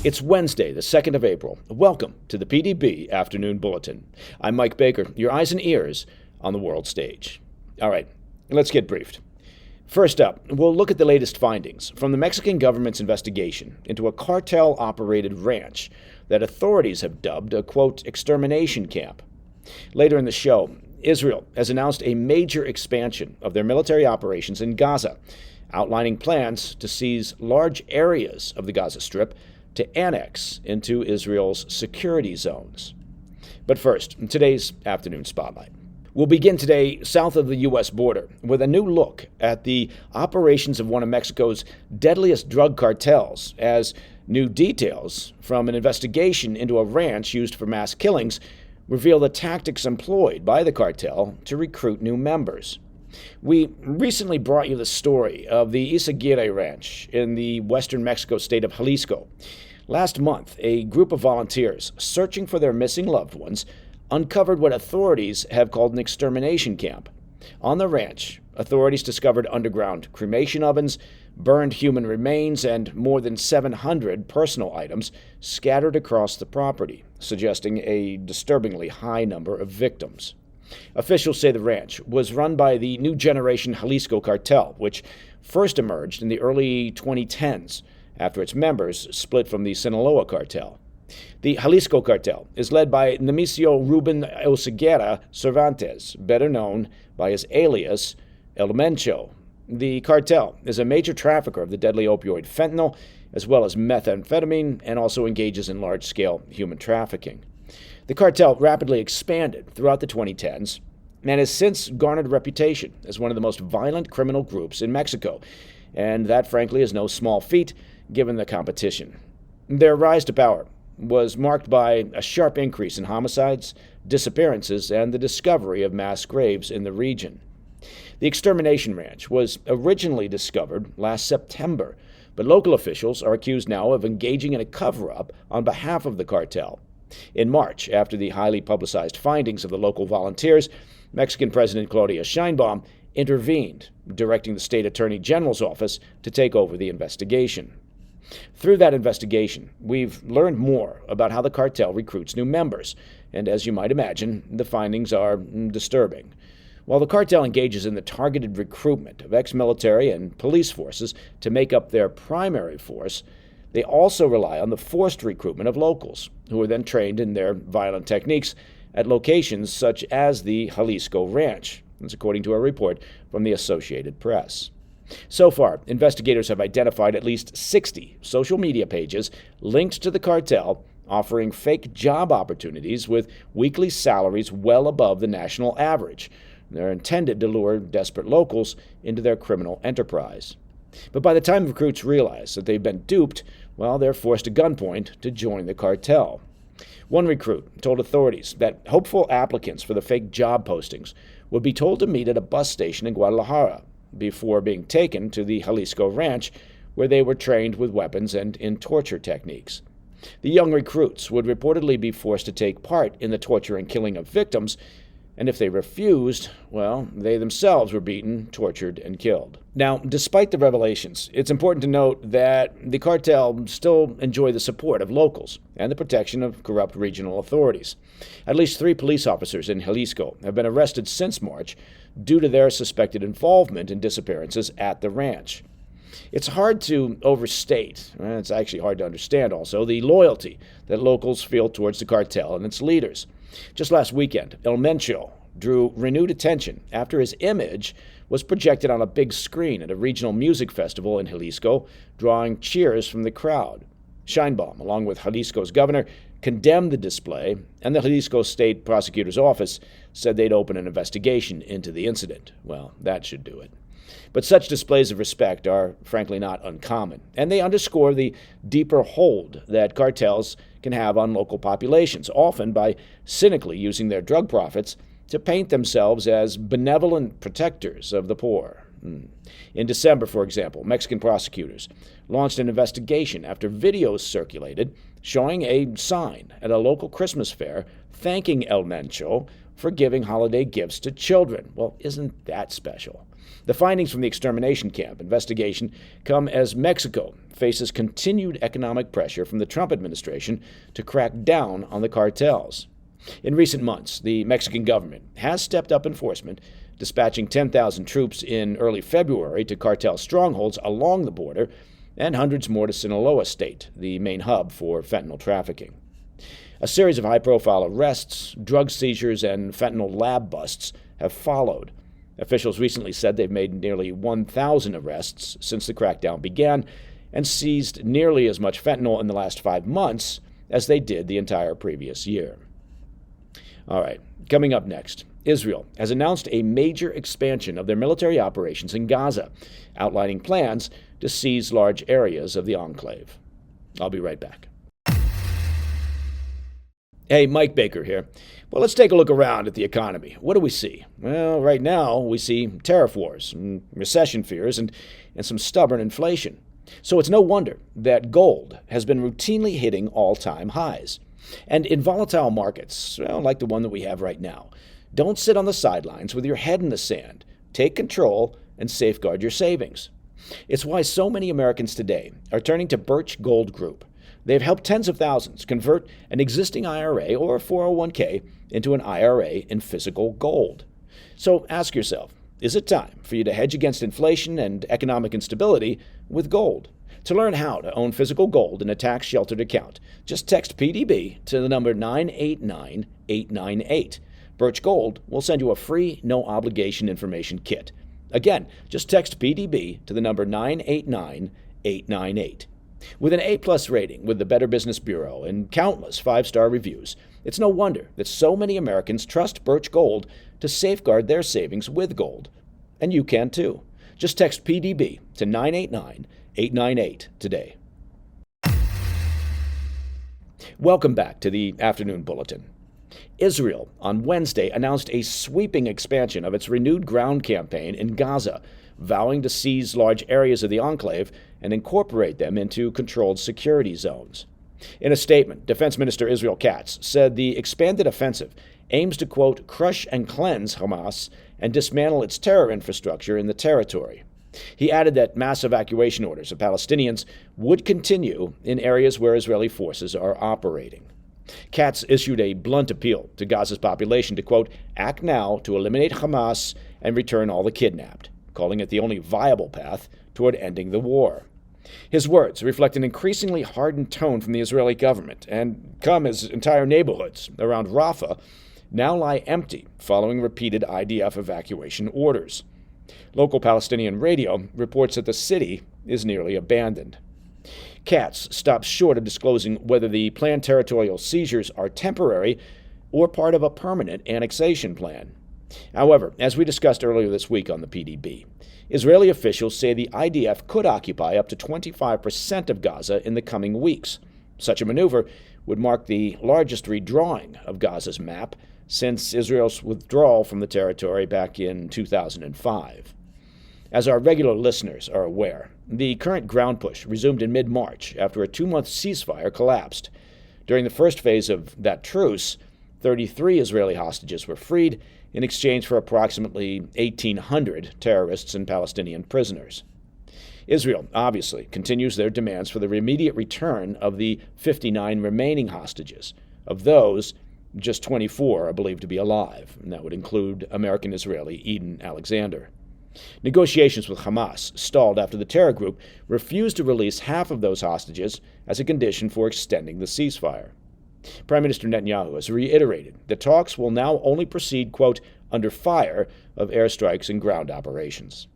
It's Wednesday, the 2nd of April. Welcome to the PDB Afternoon Bulletin. I'm Mike Baker, your eyes and ears on the world stage. All right, let's get briefed. First up, we'll look at the latest findings from the Mexican government's investigation into a cartel-operated ranch that authorities have dubbed a, quote, extermination camp. Later in the show, Israel has announced a major expansion of their military operations in Gaza, outlining plans to seize large areas of the Gaza Strip to annex into Israel's security zones. But first, today's afternoon spotlight. We'll begin today south of the U.S. border with a new look at the operations of one of Mexico's deadliest drug cartels, as new details from an investigation into a ranch used for mass killings reveal the tactics employed by the cartel to recruit new members. We recently brought you the story of the Izaguirre Ranch in the western Mexico state of Jalisco. Last month, a group of volunteers searching for their missing loved ones uncovered what authorities have called an extermination camp. On the ranch, authorities discovered underground cremation ovens, burned human remains, and more than 700 personal items scattered across the property, suggesting a disturbingly high number of victims. Officials say the ranch was run by the new generation Jalisco cartel, which first emerged in the early 2010s after its members split from the Sinaloa cartel. The Jalisco cartel is led by Nemesio Ruben Oseguera Cervantes, better known by his alias El Mencho. The cartel is a major trafficker of the deadly opioid fentanyl, as well as methamphetamine, and also engages in large-scale human trafficking. The cartel rapidly expanded throughout the 2010s and has since garnered a reputation as one of the most violent criminal groups in Mexico, and that, frankly, is no small feat given the competition. Their rise to power was marked by a sharp increase in homicides, disappearances, and the discovery of mass graves in the region. The extermination ranch was originally discovered last September, but local officials are accused now of engaging in a cover-up on behalf of the cartel. In March, after the highly publicized findings of the local volunteers, Mexican President Claudia Sheinbaum intervened, directing the state attorney general's office to take over the investigation. Through that investigation, we've learned more about how the cartel recruits new members, and as you might imagine, the findings are disturbing. While the cartel engages in the targeted recruitment of ex-military and police forces to make up their primary force, they also rely on the forced recruitment of locals, who are then trained in their violent techniques at locations such as the Jalisco Ranch. That's according to a report from the Associated Press. So far, investigators have identified at least 60 social media pages linked to the cartel, offering fake job opportunities with weekly salaries well above the national average. They're intended to lure desperate locals into their criminal enterprise. But by the time recruits realize that they've been duped, well, they're forced at gunpoint to join the cartel. One recruit told authorities that hopeful applicants for the fake job postings would be told to meet at a bus station in Guadalajara before being taken to the Jalisco Ranch, where they were trained with weapons and in torture techniques. The young recruits would reportedly be forced to take part in the torture and killing of victims, and if they refused, well, they themselves were beaten, tortured, and killed. Now, despite the revelations, it's important to note that the cartel still enjoy the support of locals and the protection of corrupt regional authorities. At least 3 police officers in Jalisco have been arrested since March due to their suspected involvement in disappearances at the ranch. It's hard to overstate, and it's actually hard to understand also, the loyalty that locals feel towards the cartel and its leaders. Just last weekend, El Mencho drew renewed attention after his image was projected on a big screen at a regional music festival in Jalisco, drawing cheers from the crowd. Sheinbaum, along with Jalisco's governor, condemned the display, and the Jalisco State Prosecutor's Office said they'd open an investigation into the incident. Well, that should do it. But such displays of respect are frankly not uncommon, and they underscore the deeper hold that cartels can have on local populations, often by cynically using their drug profits to paint themselves as benevolent protectors of the poor. In December, for example, Mexican prosecutors launched an investigation after videos circulated showing a sign at a local Christmas fair thanking El Mencho for giving holiday gifts to children. Well, isn't that special? The findings from the extermination camp investigation come as Mexico faces continued economic pressure from the Trump administration to crack down on the cartels. In recent months, the Mexican government has stepped up enforcement, dispatching 10,000 troops in early February to cartel strongholds along the border and hundreds more to Sinaloa State, the main hub for fentanyl trafficking. A series of high-profile arrests, drug seizures, and fentanyl lab busts have followed. Officials recently said they've made nearly 1,000 arrests since the crackdown began and seized nearly as much fentanyl in the last 5 months as they did the entire previous year. All right, coming up next, Israel has announced a major expansion of their military operations in Gaza, outlining plans to seize large areas of the enclave. I'll be right back. Hey, Mike Baker here. Well, let's take a look around at the economy. What do we see? Well, right now we see tariff wars, recession fears, and some stubborn inflation. So it's no wonder that gold has been routinely hitting all-time highs. And in volatile markets, well, like the one that we have right now, don't sit on the sidelines with your head in the sand. Take control and safeguard your savings. It's why so many Americans today are turning to Birch Gold Group. They've helped tens of thousands convert an existing IRA or 401k into an IRA in physical gold. So ask yourself, is it time for you to hedge against inflation and economic instability with gold? To learn how to own physical gold in a tax-sheltered account, just text PDB to the number 989898. Birch Gold will send you a free, no-obligation information kit. Again, just text PDB to the number 989898. With an A-plus rating with the Better Business Bureau and countless 5-star reviews, it's no wonder that so many Americans trust Birch Gold to safeguard their savings with gold. And you can too. Just text PDB to 989898 today. Welcome back to the Afternoon Bulletin. Israel on Wednesday announced a sweeping expansion of its renewed ground campaign in Gaza, vowing to seize large areas of the enclave and incorporate them into controlled security zones. In a statement, Defense Minister Israel Katz said the expanded offensive aims to, quote, crush and cleanse Hamas and dismantle its terror infrastructure in the territory. He added that mass evacuation orders of Palestinians would continue in areas where Israeli forces are operating. Katz issued a blunt appeal to Gaza's population to, quote, act now to eliminate Hamas and return all the kidnapped, calling it the only viable path toward ending the war. His words reflect an increasingly hardened tone from the Israeli government and come as entire neighborhoods around Rafah now lie empty following repeated IDF evacuation orders. Local Palestinian radio reports that the city is nearly abandoned. Katz stops short of disclosing whether the planned territorial seizures are temporary or part of a permanent annexation plan. However, as we discussed earlier this week on the PDB, Israeli officials say the IDF could occupy up to 25% of Gaza in the coming weeks. Such a maneuver would mark the largest redrawing of Gaza's map since Israel's withdrawal from the territory back in 2005. As our regular listeners are aware, the current ground push resumed in mid-March after a 2-month ceasefire collapsed. During the first phase of that truce, 33 Israeli hostages were freed in exchange for approximately 1,800 terrorists and Palestinian prisoners. Israel obviously continues their demands for the immediate return of the 59 remaining hostages. Of those, just 24 are believed to be alive, and that would include American-Israeli Eden Alexander. Negotiations with Hamas stalled after the terror group refused to release half of those hostages as a condition for extending the ceasefire. Prime Minister Netanyahu has reiterated that talks will now only proceed, quote, under fire of airstrikes and ground operations.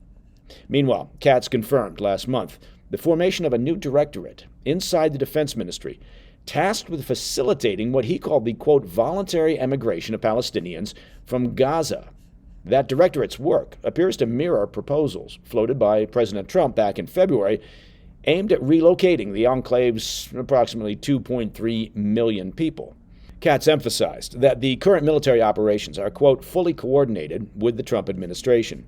Meanwhile, Katz confirmed last month the formation of a new directorate inside the Defense Ministry tasked with facilitating what he called the, quote, voluntary emigration of Palestinians from Gaza. That directorate's work appears to mirror proposals floated by President Trump back in February aimed at relocating the enclave's approximately 2.3 million people. Katz emphasized that the current military operations are, quote, fully coordinated with the Trump administration.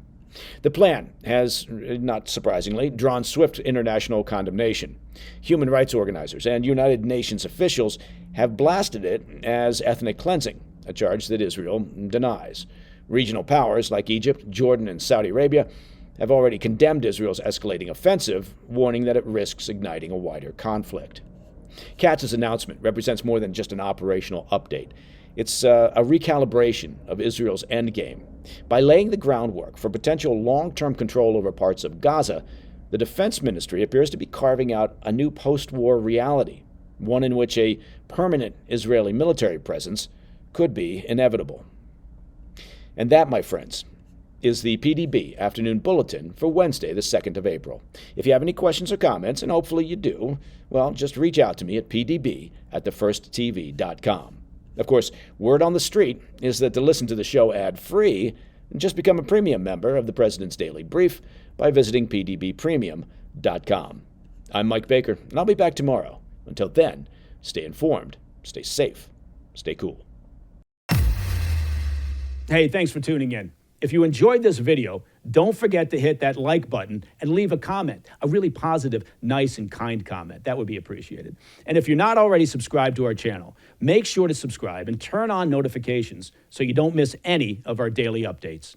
The plan has, not surprisingly, drawn swift international condemnation. Human rights organizers and United Nations officials have blasted it as ethnic cleansing, a charge that Israel denies. Regional powers like Egypt, Jordan, and Saudi Arabia have already condemned Israel's escalating offensive, warning that it risks igniting a wider conflict. Katz's announcement represents more than just an operational update. It's a recalibration of Israel's endgame. By laying the groundwork for potential long-term control over parts of Gaza, the Defense Ministry appears to be carving out a new post-war reality, one in which a permanent Israeli military presence could be inevitable. And that, my friends, is the PDB Afternoon Bulletin for Wednesday, the 2nd of April. If you have any questions or comments, and hopefully you do, well, just reach out to me at pdb@thefirsttv.com. Of course, word on the street is that to listen to the show ad-free, just become a premium member of the President's Daily Brief by visiting pdbpremium.com. I'm Mike Baker, and I'll be back tomorrow. Until then, stay informed, stay safe, stay cool. Hey, thanks for tuning in. If you enjoyed this video, don't forget to hit that like button and leave a comment, a really positive, nice, and kind comment. That would be appreciated. And if you're not already subscribed to our channel, make sure to subscribe and turn on notifications so you don't miss any of our daily updates.